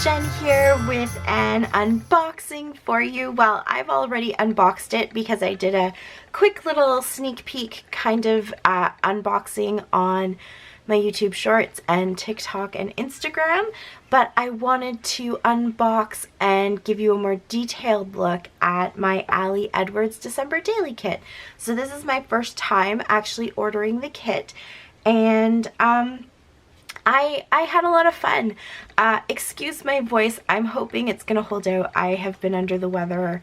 Jen here with an unboxing for you. Well, I've already unboxed it because I did a quick little sneak peek kind of unboxing on my YouTube shorts and TikTok and Instagram, but I wanted to unbox and give you a more detailed look at my Ali Edwards December Daily Kit. So this is my first time actually ordering the kit, and I had a lot of fun. Excuse my voice. I'm hoping it's gonna hold out. I have been under the weather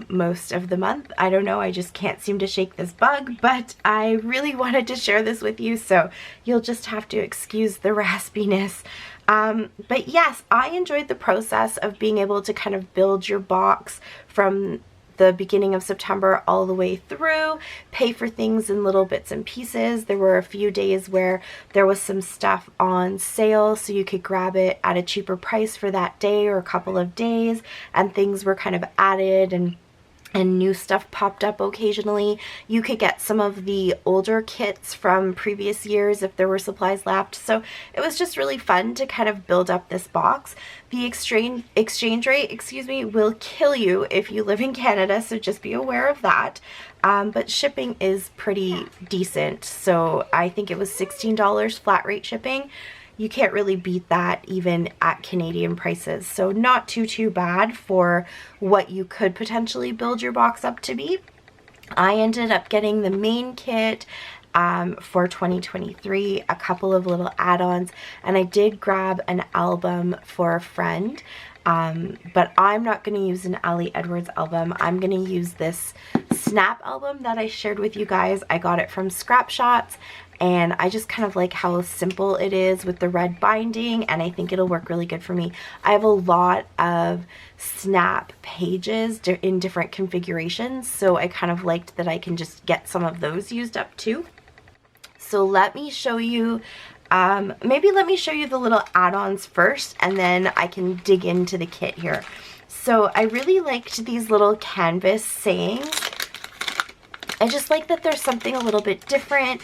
most of the month. I don't know, I just can't seem to shake this bug, but I really wanted to share this with you, so you'll just have to excuse the raspiness. But yes, I enjoyed the process of being able to kind of build your box from the beginning of September all the way through, pay for things in little bits and pieces. There were a few days where there was some stuff on sale, so you could grab it at a cheaper price for that day or a couple of days, and things were kind of added and new stuff popped up occasionally. You could get some of the older kits from previous years if there were supplies left. So it was just really fun to kind of build up this box. The exchange rate, will kill you if you live in Canada, so just be aware of that. But shipping is pretty decent. So I think it was $16 flat rate shipping. You can't really beat that even at Canadian prices. So not too bad for what you could potentially build your box up to be. I ended up getting the main kit for 2023, a couple of little add-ons, and I did grab an album for a friend. But I'm not going to use an Ali Edwards album. I'm going to use this Snap album that I shared with you guys. I got it from Scrap Shots, and I just kind of like how simple it is with the red binding, and I think it'll work really good for me. I have a lot of Snap pages in different configurations, so I kind of liked that I can just get some of those used up too. So let me show you, maybe let me show you the little add-ons first, and then I can dig into the kit here. So I really liked these little canvas sayings. I just like that there's something a little bit different.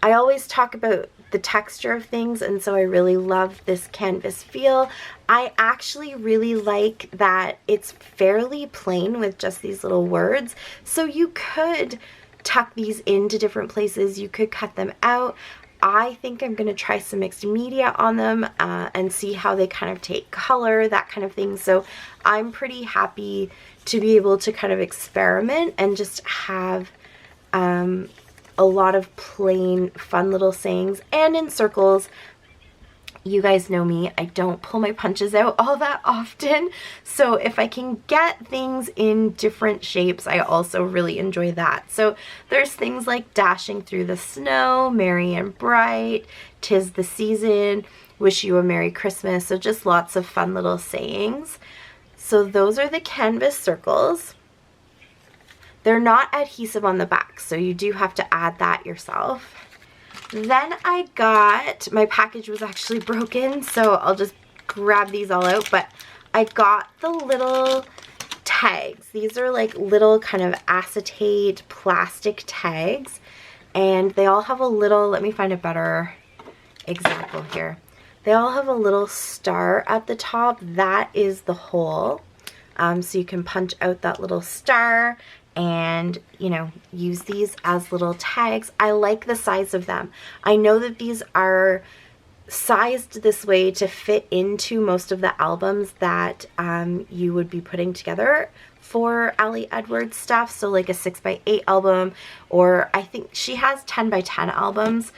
I always talk about the texture of things, and so I really love this canvas feel. I actually really like that it's fairly plain with just these little words, so you could tuck these into different places. You could cut them out. I think I'm going to try some mixed media on them and see how they kind of take color, that kind of thing. So I'm pretty happy to be able to kind of experiment and just have a lot of plain, fun little sayings and in circles. You guys know me, I don't pull my punches out all that often, so if I can get things in different shapes, I also really enjoy that. So there's things like dashing through the snow, merry and bright, 'tis the season, wish you a Merry Christmas, so just lots of fun little sayings. So those are the canvas circles. They're not adhesive on the back, so you do have to add that yourself. Then I got, my package was actually broken, so I'll just grab these all out, but I got the little tags. These are like little kind of acetate plastic tags, and they all have a little, let me find a better example here. They all have a little star at the top. That is the hole. So you can punch out that little star and, you know, use these as little tags. I like the size of them. I know that these are sized this way to fit into most of the albums that you would be putting together for Ali Edwards stuff. So like a 6x8 album, or I think she has 10x10 albums.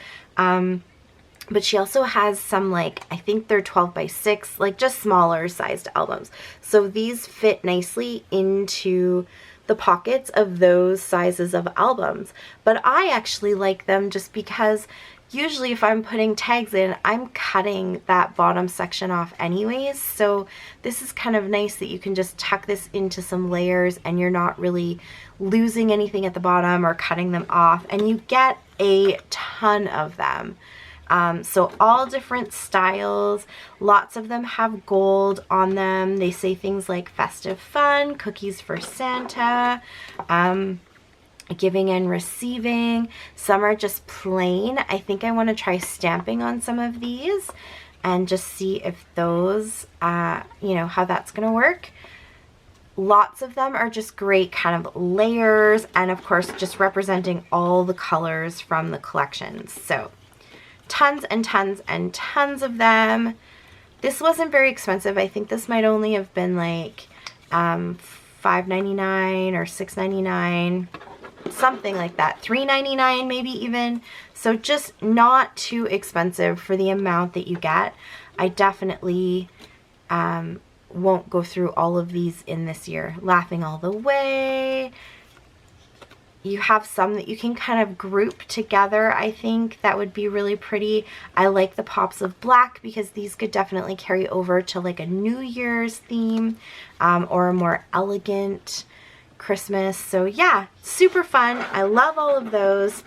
But she also has some, like, I think they're 12x6, like just smaller sized albums. So these fit nicely into the pockets of those sizes of albums. But I actually like them just because usually if I'm putting tags in, I'm cutting that bottom section off anyways. So this is kind of nice that you can just tuck this into some layers and you're not really losing anything at the bottom or cutting them off. And you get a ton of them. So all different styles, lots of them have gold on them. They say things like festive fun, cookies for Santa, giving and receiving. Some are just plain. I think I want to try stamping on some of these. and just see if those, you know, how that's going to work. Lots of them are just great kind of layers, and of course just representing all the colors from the collections. So tons and tons and tons of them. This wasn't very expensive. I think this might only have been like $5.99 or $6.99, something like that, $3.99 maybe even. So just not too expensive for the amount that you get. I definitely won't go through all of these in this year. Laughing All the Way. You have some that you can kind of group together. I think that would be really pretty. I like the pops of black because these could definitely carry over to like a New Year's theme or a more elegant Christmas. So yeah, super fun. I love all of those.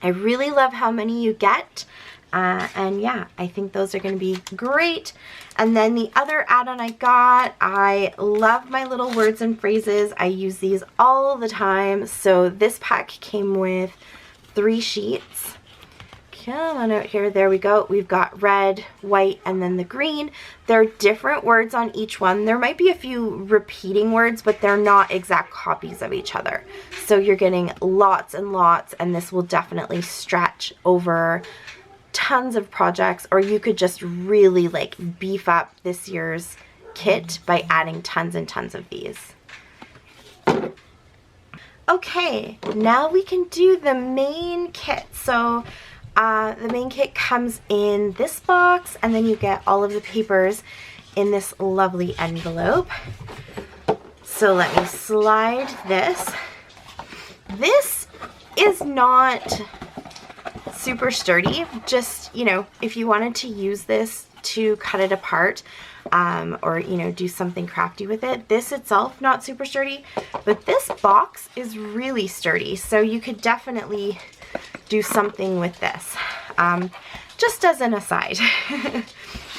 I really love how many you get. And yeah, I think those are going to be great. And then the other add-on I got, I love my little words and phrases. I use these all the time. So this pack came with 3 sheets. Come on out here. There we go. We've got red, white, and then the green. There are different words on each one. There might be a few repeating words, but they're not exact copies of each other. So you're getting lots and lots, and this will definitely stretch over tons of projects, or you could just really like beef up this year's kit by adding tons and tons of these. Okay, now we can do the main kit. So the main kit comes in this box, and then you get all of the papers in this lovely envelope. So let me slide this. This is not super sturdy. Just, you know, if you wanted to use this to cut it apart or, you know, do something crafty with it, this itself not super sturdy, but this box is really sturdy, so you could definitely do something with this. Just as an aside.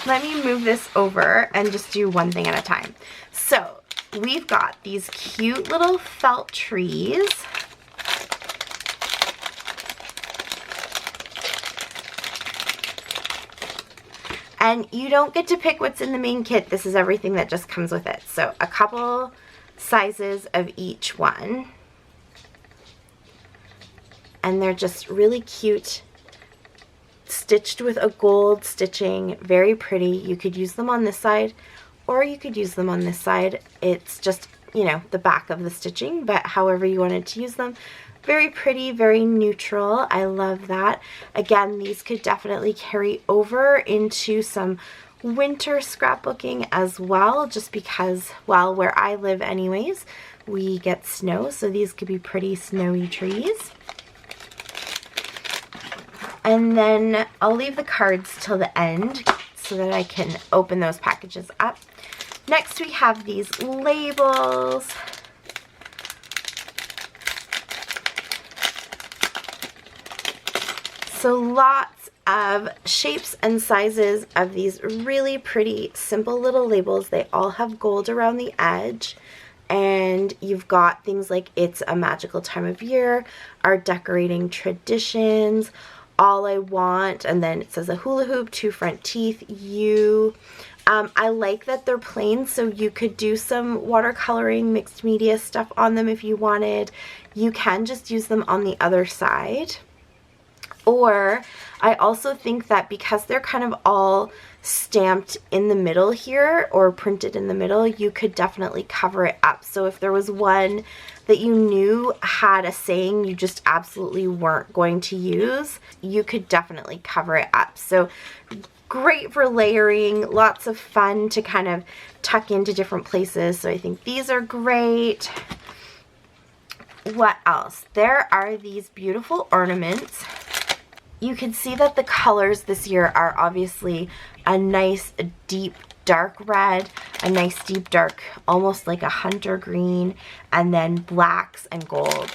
Let me move this over and just do one thing at a time. So we've got these cute little felt trees. And you don't get to pick what's in the main kit. This is everything that just comes with it. So a couple sizes of each one. And they're just really cute, stitched with a gold stitching, very pretty. You could use them on this side, or you could use them on this side. It's just, you know, the back of the stitching, but however you wanted to use them. Very pretty, very neutral. I love that. Again, these could definitely carry over into some winter scrapbooking as well, just because, well, where I live anyways, we get snow, so these could be pretty snowy trees. And then I'll leave the cards till the end so that I can open those packages up. Next we have these labels. So lots of shapes and sizes of these really pretty simple little labels. They all have gold around the edge, and you've got things like It's a Magical Time of Year, Our Decorating Traditions, All I Want, and then it says a hula hoop, 2 front teeth, you. I like that they're plain, so you could do some watercoloring, mixed media stuff on them if you wanted. You can just use them on the other side. Or I also think that because they're kind of all stamped in the middle here or printed in the middle, you could definitely cover it up. So if there was one that you knew had a saying you just absolutely weren't going to use, you could definitely cover it up. So great for layering, lots of fun to kind of tuck into different places. So I think these are great. What else? There are these beautiful ornaments. You can see that the colors this year are obviously a nice deep dark red, a nice deep dark, almost like a hunter green, and then blacks and golds.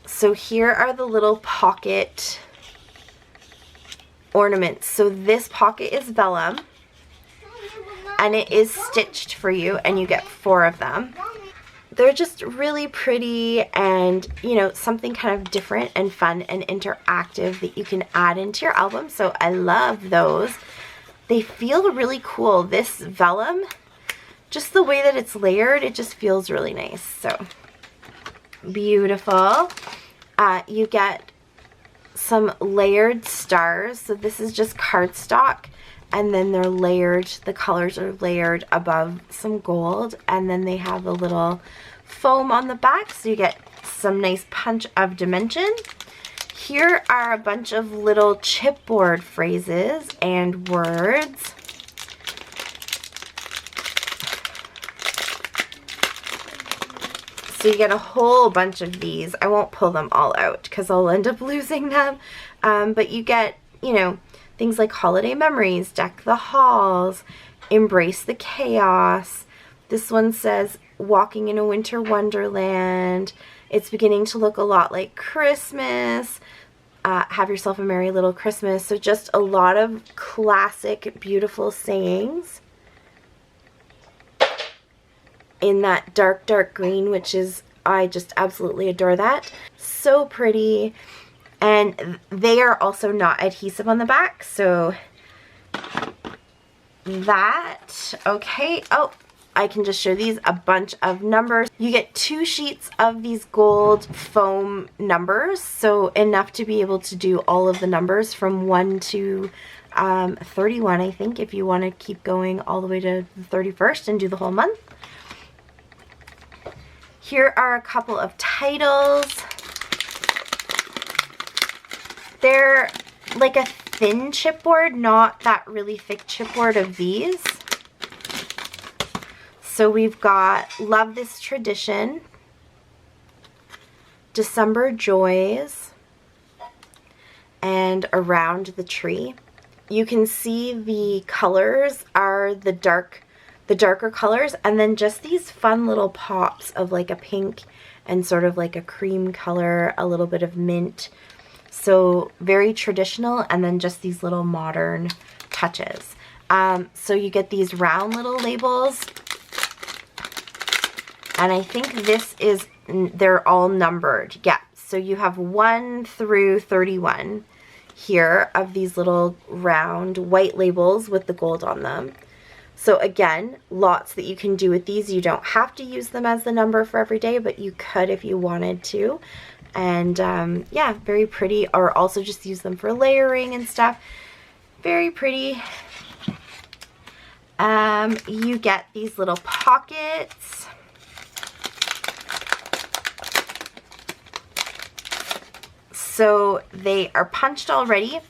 So here are the little pocket ornaments. So this pocket is vellum, and it is stitched for you, and you get 4 of them. they're just really pretty and, you know, something kind of different and fun and interactive that you can add into your album. So I love those. They feel really cool. This vellum, just the way that it's layered, it just feels really nice. So beautiful. You get some layered stars. So this is just cardstock, and then they're layered, the colors are layered above some gold, and then they have a little foam on the back, so you get some nice punch of dimension. Here are a bunch of little chipboard phrases and words. So you get a whole bunch of these. I won't pull them all out because I'll end up losing them. But you get, you know, things like holiday memories, deck the halls, embrace the chaos. This one says walking in a winter wonderland. It's beginning to look a lot like Christmas. Have yourself a merry little Christmas. So just a lot of classic, beautiful sayings in that dark, dark green, which is, I just absolutely adore that. So pretty. And they are also not adhesive on the back. So that, okay. Oh, I can just show these, a bunch of numbers. You get 2 sheets of these gold foam numbers, so enough to be able to do all of the numbers from 1 to 31, I think, if you want to keep going all the way to the 31st and do the whole month. Here are a couple of titles. They're like a thin chipboard, not that really thick chipboard of these. So we've got Love This Tradition, December Joys, and Around the Tree. You can see the colors are the darker colors, and then just these fun little pops of like a pink and sort of like a cream color, a little bit of mint. So very traditional, and then just these little modern touches. So you get these round little labels. And I think this is, they're all numbered. Yeah, so you have 1 through 31 here of these little round white labels with the gold on them. So again, lots that you can do with these. You don't have to use them as the number for every day, but you could if you wanted to. And yeah, very pretty. Or also just use them for layering and stuff. Very pretty. You get these little pockets. So they are punched already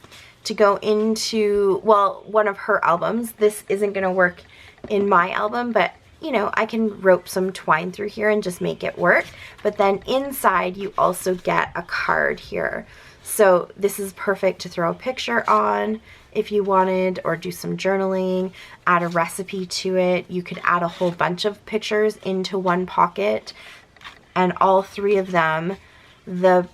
to go into, well, one of her albums. This isn't going to work in my album, but, you know, I can rope some twine through here and just make it work. But then inside you also get a card here. So this is perfect to throw a picture on if you wanted, or do some journaling, add a recipe to it. You could add a whole bunch of pictures into one pocket, and all 3 of them, the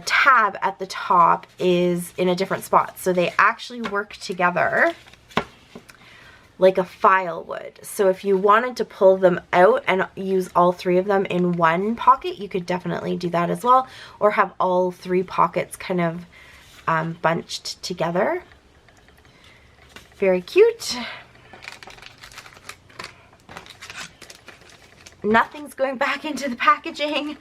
tab at the top is in a different spot. So they actually work together like a file would. So if you wanted to pull them out and use all 3 of them in one pocket, you could definitely do that as well. Or have all 3 pockets kind of bunched together. Very cute. Nothing's going back into the packaging.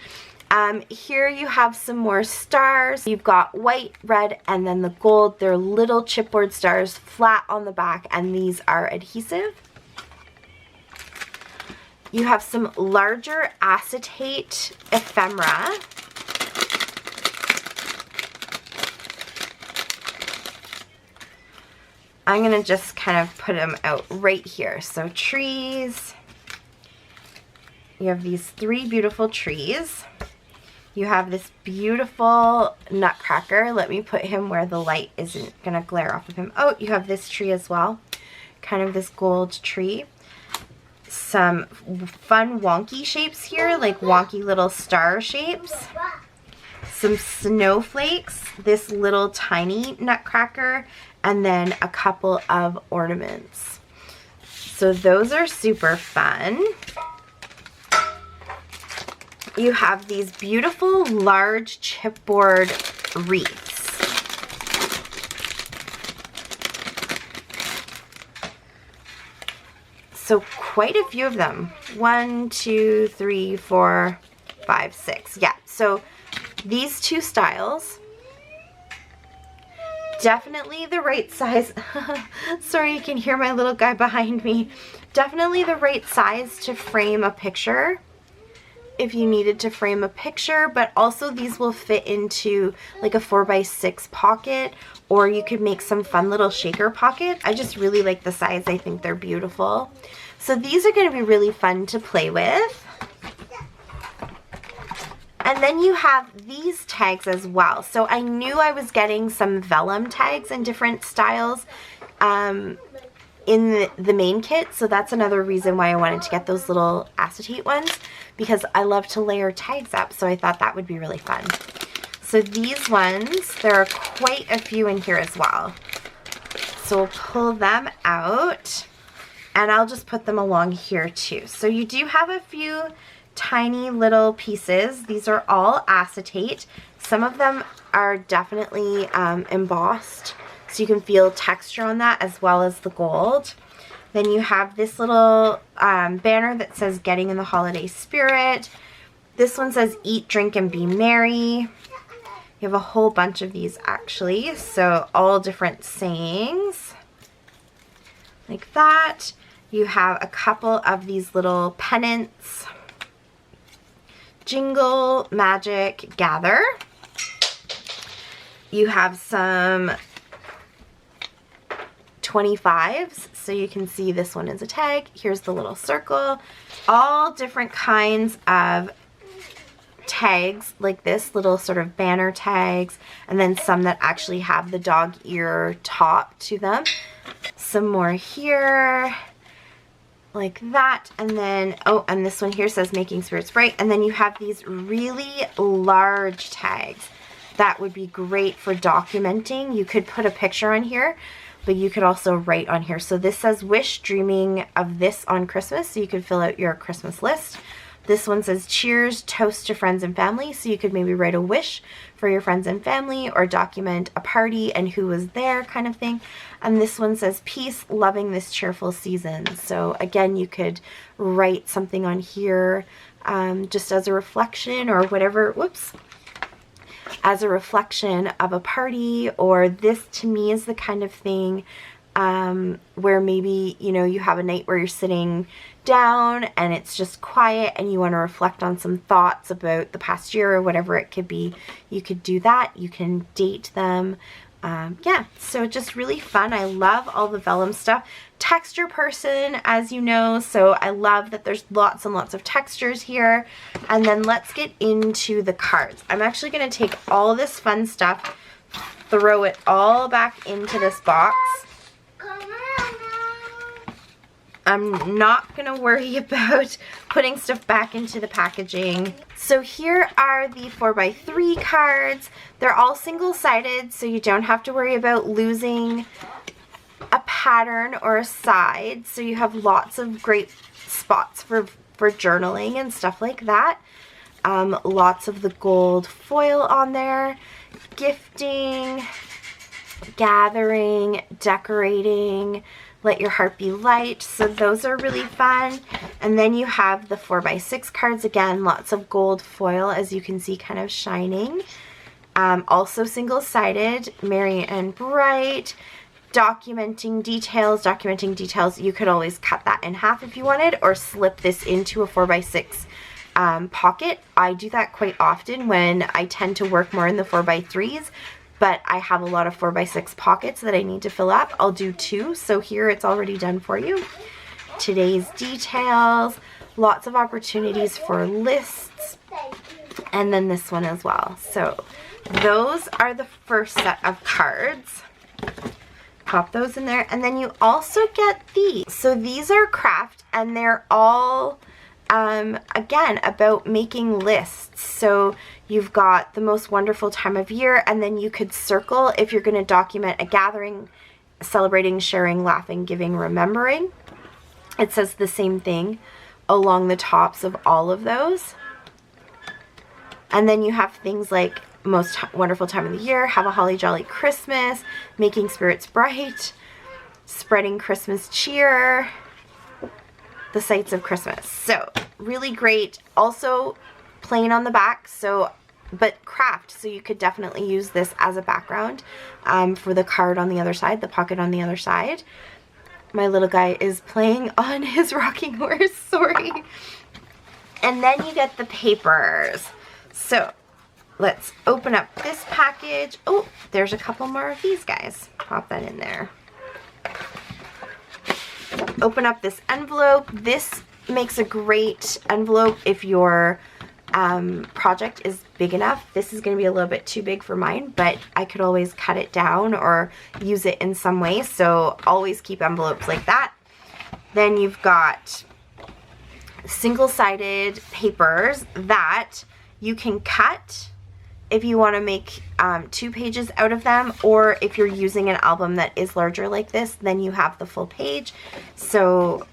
Here you have some more stars. You've got white, red, and then the gold. They're little chipboard stars, flat on the back, and these are adhesive. You have some larger acetate ephemera. I'm going to just kind of put them out right here. So trees. You have these 3 beautiful trees. You have this beautiful nutcracker. Let me put him where the light isn't going to glare off of him. Oh, you have this tree as well. Kind of this gold tree. Some fun wonky shapes here, like wonky little star shapes. Some snowflakes. This little tiny nutcracker. And then a couple of ornaments. So those are super fun. you have these beautiful large chipboard wreaths. So quite a few of them. 1, 2, 3, 4, 5, 6. Yeah, so these two styles, definitely the right size. Sorry, you can hear my little guy behind me. Definitely the right size to frame a picture if you needed to frame a picture, but also these will fit into like a 4x6 pocket, or you could make some fun little shaker pockets. I just really like the size. I think they're beautiful. So these are going to be really fun to play with. And then you have these tags as well. So I knew I was getting some vellum tags in different styles in the main kit, so that's another reason why I wanted to get those little acetate ones, because I love to layer tags up, so I thought that would be really fun. So these ones, there are quite a few in here as well. So we'll pull them out, and I'll just put them along here too. So you do have a few tiny little pieces. These are all acetate. Some of them are definitely embossed, so you can feel texture on that as well as the gold. Then you have this little banner that says Getting in the Holiday Spirit. This one says Eat, Drink, and Be Merry. You have a whole bunch of these actually, so all different sayings like that. You have a couple of these little pennants. Jingle, Magic, Gather. You have some 25s, so you can see this one is a tag. Here's the little circle. All different kinds of tags like this, little sort of banner tags, and then some that actually have the dog ear top to them. Some more here like that, and then oh, and this one here says Making Spirits Bright. And then you have these really large tags that would be great for documenting. You could put a picture on here, but you could also write on here. So this says Wish, Dreaming of This on Christmas, so you could fill out your Christmas list. This one says Cheers, Toast to Friends and Family, so you could maybe write a wish for your friends and family or document a party and who was there kind of thing. And this one says Peace, Loving This Cheerful Season. So again, you could write something on here just as a reflection or whatever, whoops, as a reflection of a party. Or this to me is the kind of thing where maybe, you know, you have a night where you're sitting down and it's just quiet and you want to reflect on some thoughts about the past year or whatever it could be. You could do that. You can date them. Yeah, so just really fun. I love all the vellum stuff. Texture person, as you know, so I love that there's lots and lots of textures here. And then let's get into the cards. I'm actually going to take all this fun stuff, throw it all back into this box. I'm not going to worry about putting stuff back into the packaging. So here are the 4x3 cards. They're all single-sided, so you don't have to worry about losing a pattern or a side. So you have lots of great spots for journaling and stuff like that. Lots of the gold foil on there. Gifting, gathering, decorating, let your heart be light. So those are really fun. And then you have the 4x6 cards. Again, lots of gold foil, as you can see, kind of shining. Also single-sided, merry and bright. Documenting details. You could always cut that in half if you wanted, or slip this into a 4x6 pocket. I do that quite often when I tend to work more in the 4x3s. But I have a lot of 4x6 pockets that I need to fill up. I'll do 2, so here it's already done for you. Today's details, lots of opportunities for lists, and then this one as well. So those are the first set of cards. Pop those in there, and then you also get these. So these are craft, and they're all again about making lists. So you've got the most wonderful time of year, and then you could circle if you're going to document a gathering, celebrating, sharing, laughing, giving, remembering. It says the same thing along the tops of all of those. And then you have things like Most Wonderful Time of the Year, Have a Holly Jolly Christmas, Making Spirits Bright, Spreading Christmas Cheer, The Sights of Christmas. So really great. Also plain on the back, so but craft, so you could definitely use this as a background for the card on the other side, the pocket on the other side. My little guy is playing on his rocking horse, sorry. And then you get the papers. So let's open up this package. Oh, there's a couple more of these guys. Pop that in there. Open up this envelope. This makes a great envelope if your project is big enough. This is going to be a little bit too big for mine, but I could always cut it down or use it in some way, so always keep envelopes like that. Then you've got single-sided papers that you can cut if you want to make 2 pages out of them, or if you're using an album that is larger like this, then you have the full page. So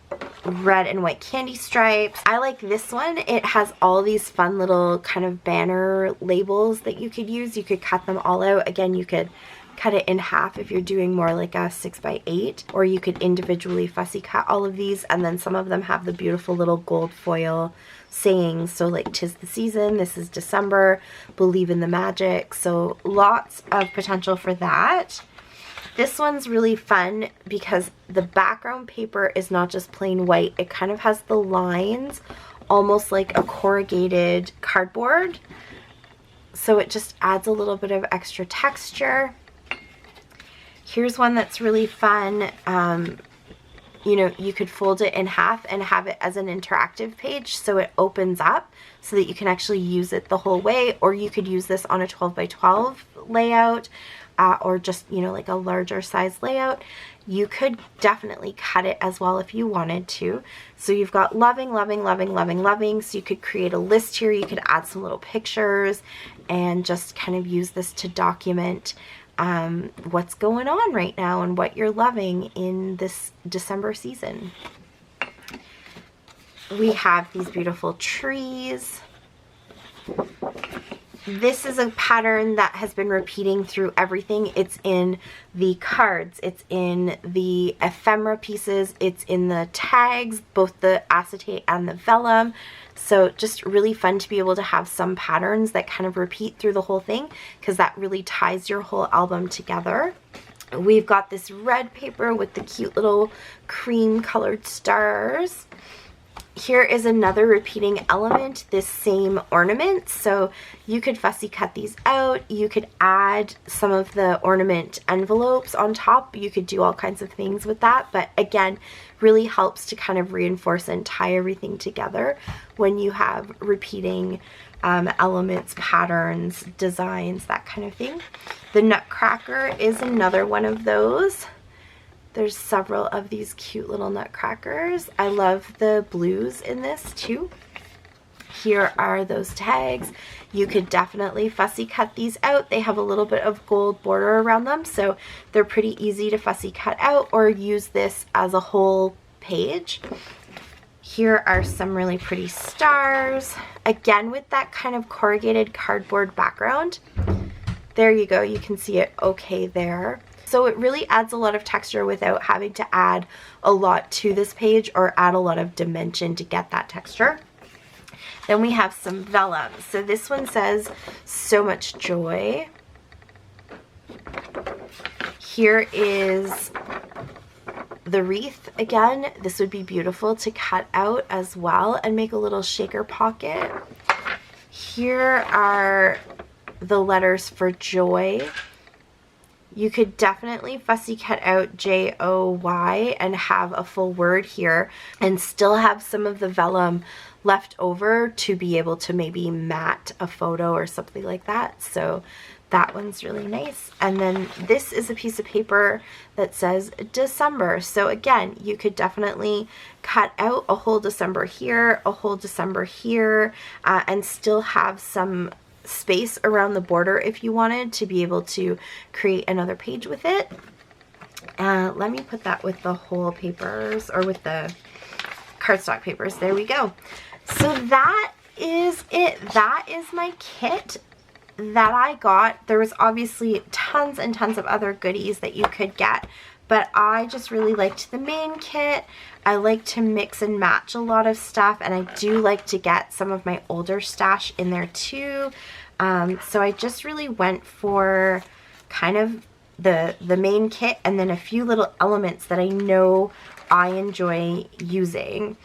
red and white candy stripes. I like this one. It has all these fun little kind of banner labels that you could use. You could cut them all out. Again, you could cut it in half if you're doing more like a 6x8, or you could individually fussy cut all of these, and then some of them have the beautiful little gold foil sayings, so like 'Tis the Season, This is December, Believe in the Magic, so lots of potential for that. This one's really fun because the background paper is not just plain white, it kind of has the lines almost like a corrugated cardboard, so it just adds a little bit of extra texture. Here's one that's really fun. You know, you could fold it in half and have it as an interactive page, so it opens up so that you can actually use it the whole way, or you could use this on a 12x12 layout, or just, you know, like a larger size layout. You could definitely cut it as well if you wanted to. So you've got loving, loving, loving, loving, loving. So you could create a list here. You could add some little pictures and just kind of use this to document what's going on right now and what you're loving in this December season. We have these beautiful trees. This is a pattern that has been repeating through everything. It's in the cards, it's in the ephemera pieces, it's in the tags, both the acetate and the vellum. So just really fun to be able to have some patterns that kind of repeat through the whole thing, because that really ties your whole album together. We've got this red paper with the cute little cream colored stars. Here is another repeating element, this same ornament. So you could fussy cut these out. You could add some of the ornament envelopes on top. You could do all kinds of things with that. But again, really helps to kind of reinforce and tie everything together when you have repeating elements, patterns, designs, that kind of thing. The Nutcracker is another one of those. There's several of these cute little nutcrackers. I love the blues in this too. Here are those tags. You could definitely fussy cut these out. They have a little bit of gold border around them, so they're pretty easy to fussy cut out, or use this as a whole page. Here are some really pretty stars. Again, with that kind of corrugated cardboard background. There you go, you can see it okay there. So it really adds a lot of texture without having to add a lot to this page or add a lot of dimension to get that texture. Then we have some vellum. So this one says, So Much Joy. Here is the wreath again. This would be beautiful to cut out as well and make a little shaker pocket. Here are the letters for joy. You could definitely fussy cut out J-O-Y and have a full word here and still have some of the vellum left over to be able to maybe matte a photo or something like that. So that one's really nice. And then this is a piece of paper that says December. So again, you could definitely cut out a whole December here, a whole December here, and still have some space around the border if you wanted to be able to create another page with it. Let me put that with the whole papers, or with the cardstock papers. There we go. So that is it. That is my kit that I got. There was obviously tons and tons of other goodies that you could get, but I just really liked the main kit. I like to mix and match a lot of stuff, and I do like to get some of my older stash in there too. So I just really went for kind of the main kit and then a few little elements that I know I enjoy using.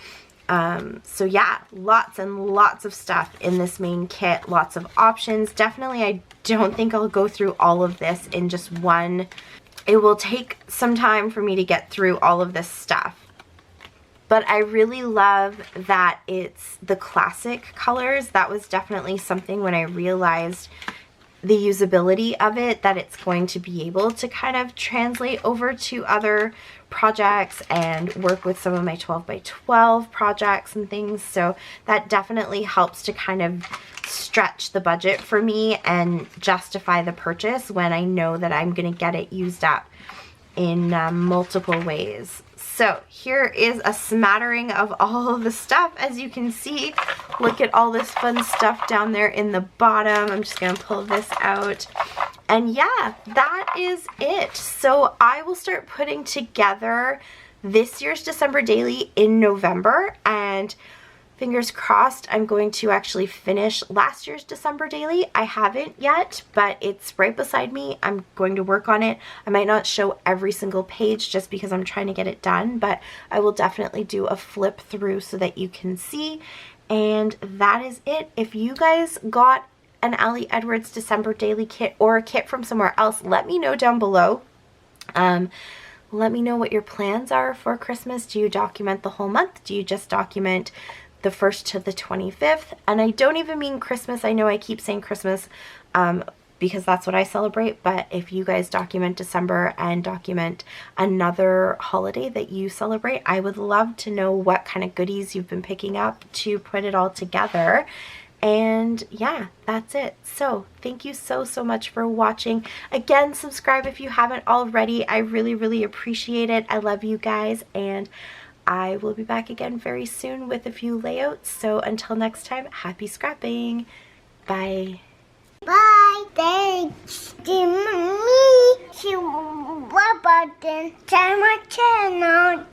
So yeah, lots and lots of stuff in this main kit, lots of options. Definitely, I don't think I'll go through all of this in just one. It will take some time for me to get through all of this stuff. But I really love that it's the classic colors. That was definitely something when I realized the usability of it, that it's going to be able to kind of translate over to other projects and work with some of my 12 by 12 projects and things. So that definitely helps to kind of stretch the budget for me and justify the purchase when I know that I'm going to get it used up in multiple ways. So here is a smattering of all of the stuff. As you can see, look at all this fun stuff down there in the bottom. I'm just gonna pull this out. And yeah, that is it. So I will start putting together this year's December daily in November, and fingers crossed I'm going to actually finish last year's December daily. I haven't yet, but it's right beside me. I'm going to work on it. I might not show every single page just because I'm trying to get it done, but I will definitely do a flip through so that you can see. And that is it. If you guys got an Ali Edwards December daily kit or a kit from somewhere else, let me know down below. Let me know what your plans are for Christmas. Do you document the whole month? Do you just document the 1st to the 25th? And I don't even mean Christmas. I know I keep saying Christmas because that's what I celebrate, but if you guys document December and document another holiday that you celebrate, I would love to know what kind of goodies you've been picking up to put it all together. And yeah, that's it. So thank you so much for watching. Again, subscribe if you haven't already. I really appreciate it. I love you guys, and I will be back again very soon with a few layouts. So until next time, happy scrapping. Bye. Bye. Thanks to me. Share my channel.